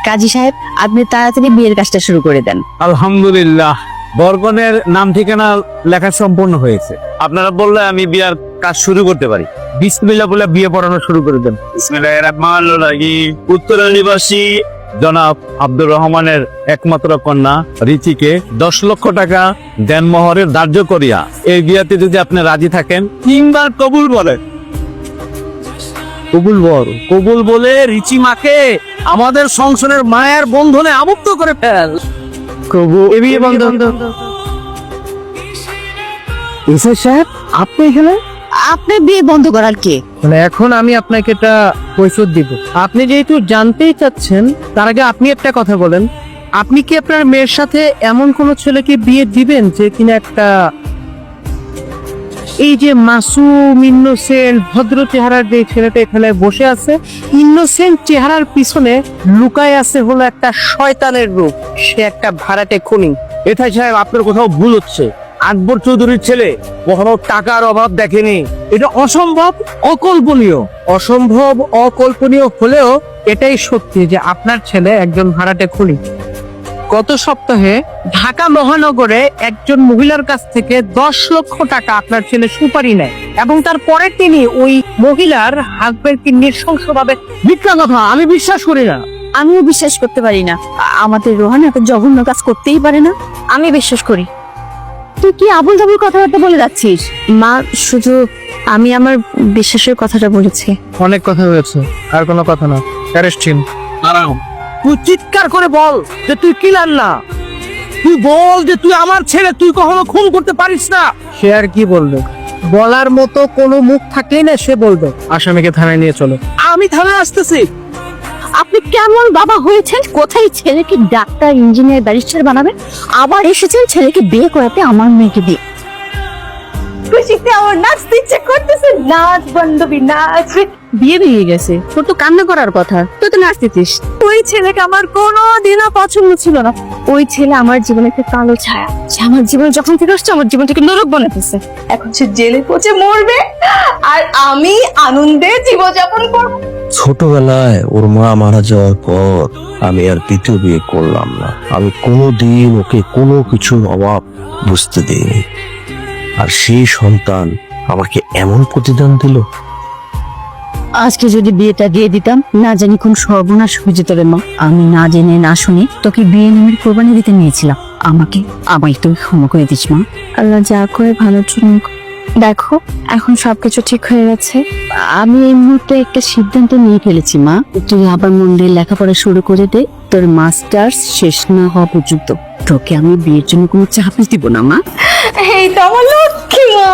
কাজী সাহেব, আপনি তাড়াতাড়ি বিয়ের কাজটা শুরু করে দেন। আলহামদুলিল্লাহ, বরকনের নাম ঠিকানা লেখা সম্পূর্ণ হয়েছে। আপনারা বললে আমি বিয়ার কাজ শুরু করতে পারি। বিসমিল্লাহ বলে বিয়ে পড়ানো শুরু করে দেন। বিসমিল্লাহির রহমানির রহিম। উত্তরা নিবাসী জনাব আব্দুর রহমানের একমাত্র কন্যা রিচিকে 10 লক্ষ টাকা দেনমোহরের ধার্য করিয়া এই বিয়াতে যদি আপনি রাজি থাকেন, 3 বার কবুল বলেন। কবুল বলে রিচি মাকে আমাদের সংসারের মায়ের বন্ধনে আবদ্ধ করে ফেল। কবুল। এই বিয়ে বন্ধন। এসে সাহেব, আপনি এখানে? আপনি বিয়ে বন্ধ করার কে? মানে এখন আমি আপনাকে একটা কৈফিয়ত দিব। আপনি যেহেতু জানতেই চাচ্ছেন, তার আগে আপনি একটা কথা বলেন, আপনি কি আপনার মেয়ের সাথে এমন কোন ছেলেকে বিয়ে দিবেন যে কিনা একটা এই যে মাসুম ইনোসেন্ট ভদ্র চেহারার যে ছেলেটা এখানে বসে আছে, ইনোসেন্ট চেহারার পিছনে লুকায় আছে হলো একটা শয়তানের রূপ, সে একটা ভাড়াটে খুনি। এথাই সাহেব, আপনার কোথাও ভুল হচ্ছে। আকবর চৌধুরীর ছেলে কখনো টাকার অভাব দেখেনি। এটা অসম্ভব, অকল্পনীয়। অসম্ভব অকল্পনীয় হলেও এটাই সত্যি যে আপনার ছেলে একজন ভাড়াটে খুনি। গত সপ্তাহে ঢাকা মহানগরে একজন মহিলার কাছ থেকে 10 লক্ষ টাকা আপনার ছেলে সুপারি নেয় এবং তারপরে তিনি ওই মহিলার হাজবেন্ডকে নৃশংসভাবে। মিথ্যা কথা, আমি বিশ্বাস করি না। আমিও বিশ্বাস করতে পারি না। আমাদের রোহান এত জঘন্য কাজ করতেই পারে না। আমি বিশ্বাস করি। তুই কি আবুল তাবুল কথাবার্তা বলে যাচ্ছিস? মা, শুধু আমি আমার বিশ্বাসের কথাটা বলেছি। অনেক কথা হয়েছে, আর কোনো কথা না। Arrest him. দাঁড়াও, তুই চিৎকার করে বল যে তুই কিলার না। তুই বল যে তুই আমার ছেলে, তুই কখনো খুন করতে পারিস না। সে আর কি বলবে? বলার মতো কোনো মুখ থাকলেই না সে বলবে। আসামিকে থানায় নিয়ে চলো। আমি থানায় আসতেছি। আপনি কেমন বাবা হয়েছেন? কোথায় ছেলেকে ডাক্তার, ইঞ্জিনিয়ার, ব্যারিস্টার বানাবেন, আবার এসেছেন ছেলেকে বিয়ে করাতে আমার মেয়েকে দিয়ে। খুশিতে আমার নাচতে ইচ্ছে করতেছে। নাচ বান্ধবী নাচ। বিয়ে ভেঙে গেছে, তোর তো কান্না করার কথা, তুই তো নাচতেছিস। ওই ছেলেকে আমার কোনোদিনও পছন্দ ছিল না। ওই ছেলে আমার জীবনে একটা কালো ছায়া। সে আমার জীবনে যখন থেকে আসছে, আমার জীবনটাকে নরক বানাতেছে। এখন সে জেলে পচে মরবে আর আমি আনন্দে জীবনযাপন করব। ছোটবেলায় ওর মা মারা যাওয়ার পর আমি আর দ্বিতীয় বিয়ে করলাম না। আমি কোনোদিন ওকে কোনো কিছুর অভাব বুঝতে দিইনি, আর সেই সন্তান আমাকে এমন প্রতিদান দিল। আজকে যদি বিয়েটা দিয়ে দিতাম, না জানি কোন সর্বনাশ হয়ে যেত রে মা। আমি না জেনে না শুনে তোকে বিয়ে নামের কোরবানি দিতে নিয়েছিলাম। আমায় তুই ক্ষমা করে দিস মা। আল্লাহ যা করে ভালোর জন্য। দেখো, এখন সবকিছু ঠিক হয়ে গেছে। আমি এই মুহূর্তে একটা সিদ্ধান্ত নিয়ে ফেলেছি মা। তুই আবার মন দিয়ে লেখাপড়া শুরু করে দে, তোর মাস্টার্স শেষ না হওয়া পর্যন্ত। তোকে আমি বিয়ের জন্য কোনো চাপ দিব না মা। এই তো আমার লক্ষ্মী মা।